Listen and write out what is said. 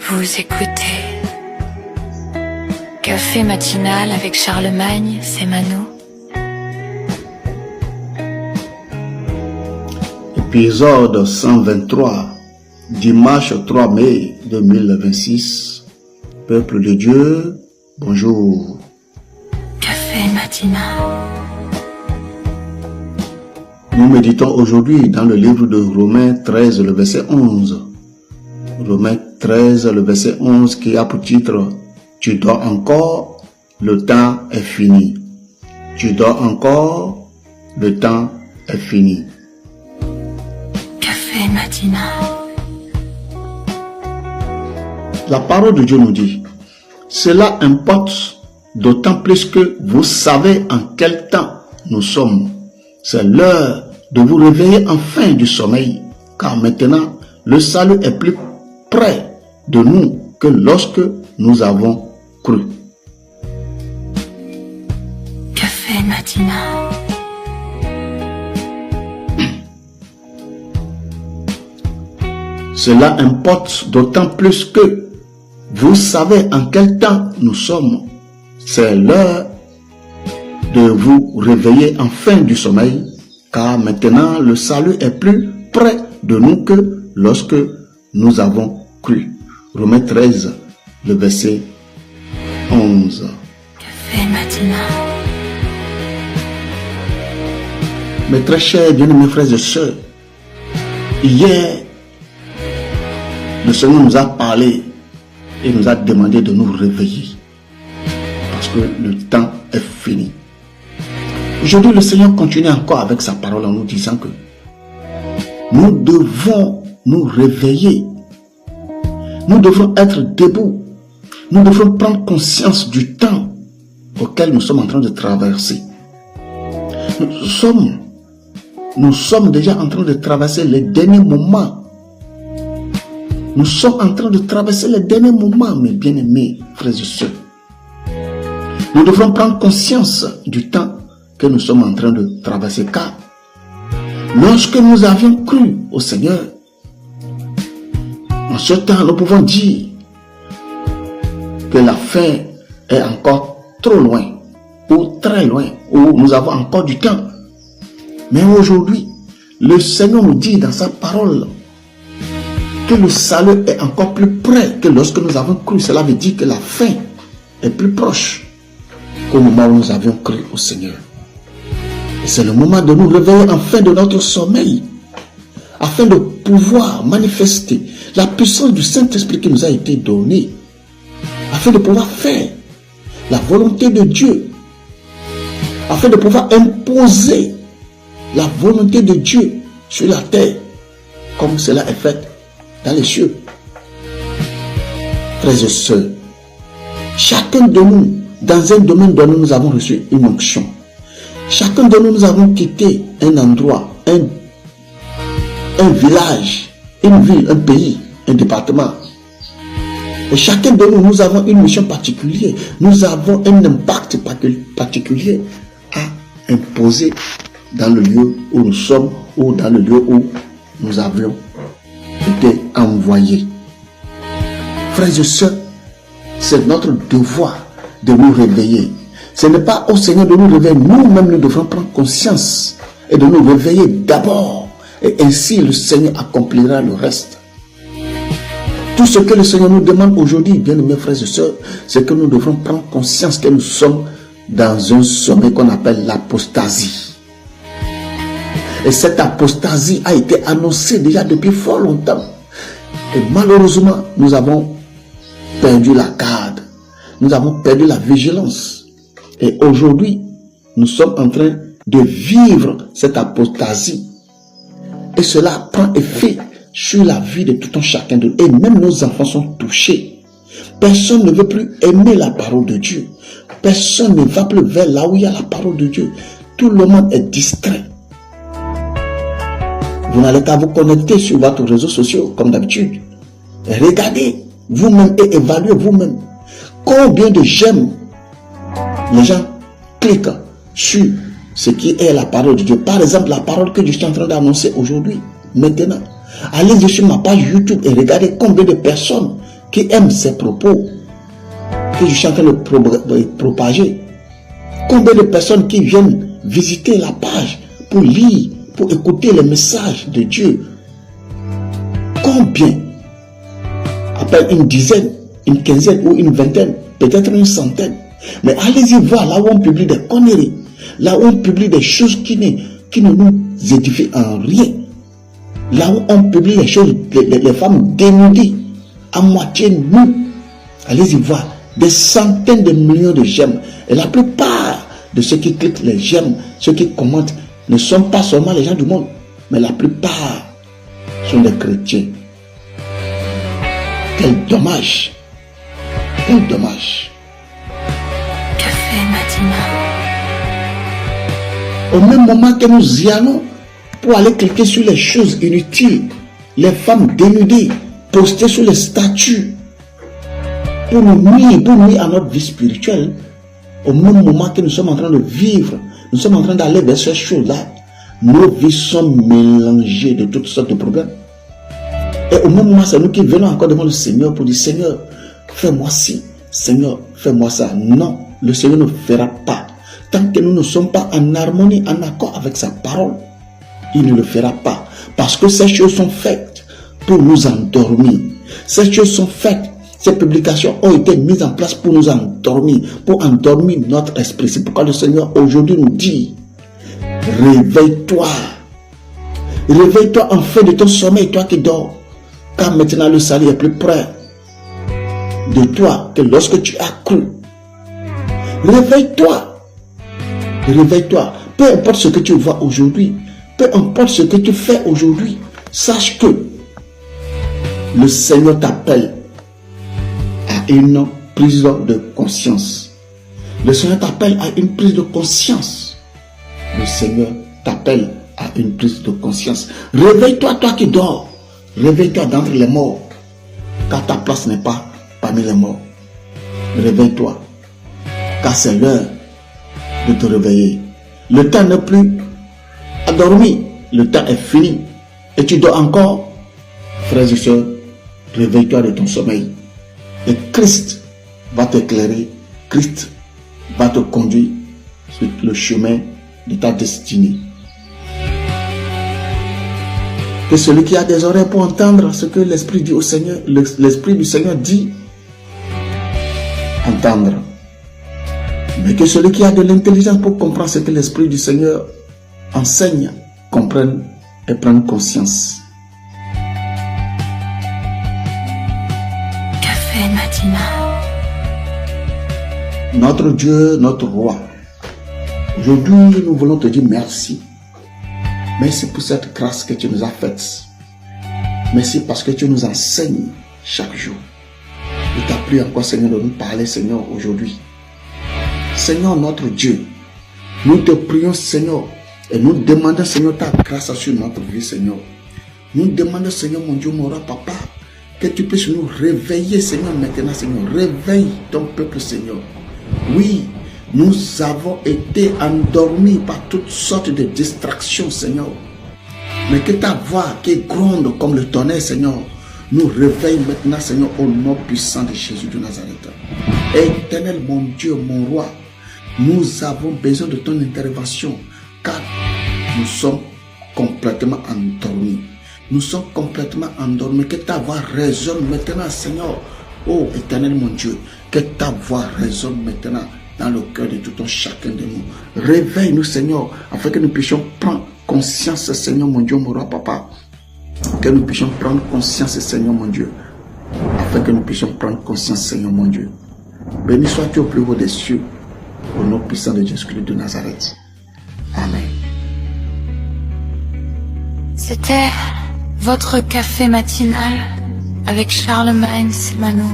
Vous écoutez Café matinal avec Charlemagne, c'est Mano. Épisode 123, dimanche 3 mai 2026. Peuple de Dieu, bonjour. Café matinal. Nous méditons aujourd'hui dans le livre de Romains 13, le verset 11. Romains 13, le verset 11 qui a pour titre « Tu dors encore, le temps est fini. » Tu dors encore, le temps est fini. Café matinal. La parole de Dieu nous dit « Cela importe d'autant plus que vous savez en quel temps nous sommes. C'est l'heure de vous réveiller enfin du sommeil, car maintenant le salut est plus près de nous que lorsque nous avons cru. » Café matinal. Cela importe d'autant plus que vous savez en quel temps nous sommes. C'est l'heure de vous réveiller enfin du sommeil, car maintenant le salut est plus près de nous que lorsque nous avons cru. Romains 13, le verset 11. Café matinal. Mes très chers bien-aimés frères et sœurs, hier, le Seigneur nous a parlé et nous a demandé de nous réveiller parce que le temps est fini. Aujourd'hui, le Seigneur continue encore avec sa parole en nous disant que nous devons nous réveiller. Nous devons être debout. Nous devons prendre conscience du temps auquel nous sommes en train de traverser. Nous sommes déjà en train de traverser les derniers moments. Nous sommes en train de traverser les derniers moments, mes bien-aimés frères et sœurs. Nous devons prendre conscience du temps que nous sommes en train de traverser, car lorsque nous avions cru au Seigneur, en ce temps, nous pouvons dire que la fin est encore trop loin, ou très loin, ou nous avons encore du temps. Mais aujourd'hui, le Seigneur nous dit dans sa parole que le salut est encore plus près que lorsque nous avons cru. Cela veut dire que la fin est plus proche qu'au moment où nous avions cru au Seigneur. Et c'est le moment de nous réveiller enfin de notre sommeil, afin de pouvoir manifester la puissance du Saint-Esprit qui nous a été donnée, afin de pouvoir faire la volonté de Dieu, afin de pouvoir imposer la volonté de Dieu sur la terre, comme cela est fait dans les cieux. Frères et sœurs, chacun de nous, dans un domaine donné, nous avons reçu une onction. Chacun de nous, nous avons quitté un endroit, un village, une ville, un pays, un département. Et chacun de nous, nous avons une mission particulière. Nous avons un impact particulier à imposer dans le lieu où nous sommes ou dans le lieu où nous avions été envoyés. Frères et sœurs, c'est notre devoir de nous réveiller. Ce n'est pas au Seigneur de nous réveiller. Nous-mêmes, nous devons prendre conscience et de nous réveiller d'abord. Et ainsi, le Seigneur accomplira le reste. Tout ce que le Seigneur nous demande aujourd'hui, bien aimés frères et sœurs, c'est que nous devons prendre conscience que nous sommes dans un sommet qu'on appelle l'apostasie. Et cette apostasie a été annoncée déjà depuis fort longtemps. Et malheureusement, nous avons perdu la garde. Nous avons perdu la vigilance. Et aujourd'hui, nous sommes en train de vivre cette apostasie. Et cela prend effet sur la vie de tout un chacun de nous. Et même nos enfants sont touchés. Personne ne veut plus aimer la parole de Dieu. Personne ne va plus vers là où il y a la parole de Dieu. Tout le monde est distrait. Vous n'allez qu'à vous connecter sur votre réseau social comme d'habitude. Regardez vous-même et évaluez vous-même. Combien de j'aime les gens cliquent sur ce qui est la parole de Dieu. Par exemple, la parole que je suis en train d'annoncer aujourd'hui, maintenant. Allez sur ma page YouTube et regardez combien de personnes qui aiment ces propos que je suis en train de propager? Combien de personnes qui viennent visiter la page pour lire, pour écouter les messages de Dieu? Combien? À peine une dizaine, une quinzaine ou une vingtaine, peut-être une centaine. Mais allez-y voir là où on publie des conneries, là où on publie des choses qui ne nous édifient en rien. Là où on publie les choses, les femmes dénudées, à moitié nues. Allez-y voir des centaines de millions de j'aime. Et la plupart de ceux qui cliquent les j'aime, ceux qui commentent, ne sont pas seulement les gens du monde, mais la plupart sont des chrétiens. Quel dommage! Quel dommage! Café matinal. Au même moment que nous y allons pour aller cliquer sur les choses inutiles, les femmes dénudées, postées sur les statuts, pour nous nuire à notre vie spirituelle, au même moment que nous sommes en train de vivre, nous sommes en train d'aller vers ces choses-là, nos vies sont mélangées de toutes sortes de problèmes. Et au même moment, c'est nous qui venons encore devant le Seigneur pour dire, Seigneur, fais-moi ci, Seigneur, fais-moi ça. Non, le Seigneur ne fera pas. Tant que nous ne sommes pas en harmonie, en accord avec sa parole, il ne le fera pas. Parce que ces choses sont faites pour nous endormir. Ces choses sont faites, ces publications ont été mises en place pour nous endormir, pour endormir notre esprit. C'est pourquoi le Seigneur aujourd'hui nous dit, réveille-toi. Réveille-toi enfin de ton sommeil, toi qui dors. Car maintenant le salut est plus près de toi que lorsque tu as cru. Réveille-toi. Réveille-toi. Peu importe ce que tu vois aujourd'hui, peu importe ce que tu fais aujourd'hui, sache que le Seigneur t'appelle à une prise de conscience. Le Seigneur t'appelle à une prise de conscience. Le Seigneur t'appelle à une prise de conscience. Réveille-toi, toi qui dors. Réveille-toi d'entre les morts, car ta place n'est pas parmi les morts. Réveille-toi, car c'est l'heure de te réveiller. Le temps n'est plus à dormir, le temps est fini. Et tu dors encore, frères et sœurs, réveille-toi de ton sommeil. Et Christ va t'éclairer, Christ va te conduire sur le chemin de ta destinée. Que celui qui a des oreilles pour entendre ce que l'Esprit dit au Seigneur, l'Esprit du Seigneur dit, entendre. Mais que celui qui a de l'intelligence pour comprendre ce que l'Esprit du Seigneur enseigne, comprenne et prenne conscience. Café matinal. Notre Dieu, notre Roi, aujourd'hui nous voulons te dire merci. Merci pour cette grâce que tu nous as faite. Merci parce que tu nous enseignes chaque jour. Je t'ai pris encore, Seigneur, de nous parler, Seigneur, aujourd'hui. Seigneur, notre Dieu, nous te prions, Seigneur, et nous demandons, Seigneur, ta grâce sur notre vie, Seigneur. Nous demandons, Seigneur, mon Dieu, mon roi, papa, que tu puisses nous réveiller, Seigneur, maintenant, Seigneur. Réveille ton peuple, Seigneur. Oui, nous avons été endormis par toutes sortes de distractions, Seigneur. Mais que ta voix qui gronde comme le tonnerre, Seigneur, nous réveille maintenant, Seigneur, au nom puissant de Jésus de Nazareth. Éternel, mon Dieu, mon roi, nous avons besoin de ton intervention, car nous sommes complètement endormis. Nous sommes complètement endormis. Que ta voix résonne maintenant, Seigneur. Oh, éternel, mon Dieu, que ta voix résonne maintenant dans le cœur de tout un chacun de nous. Réveille-nous, Seigneur, afin que nous puissions prendre conscience, Seigneur, mon Dieu, mon roi, papa. Que nous puissions prendre conscience, Seigneur, mon Dieu. Afin que nous puissions prendre conscience, Seigneur, mon Dieu. Béni sois-tu au plus haut des cieux, au nom puissant de Jésus-Christ de Nazareth. Amen. C'était votre café matinal avec Charlemagne Simano.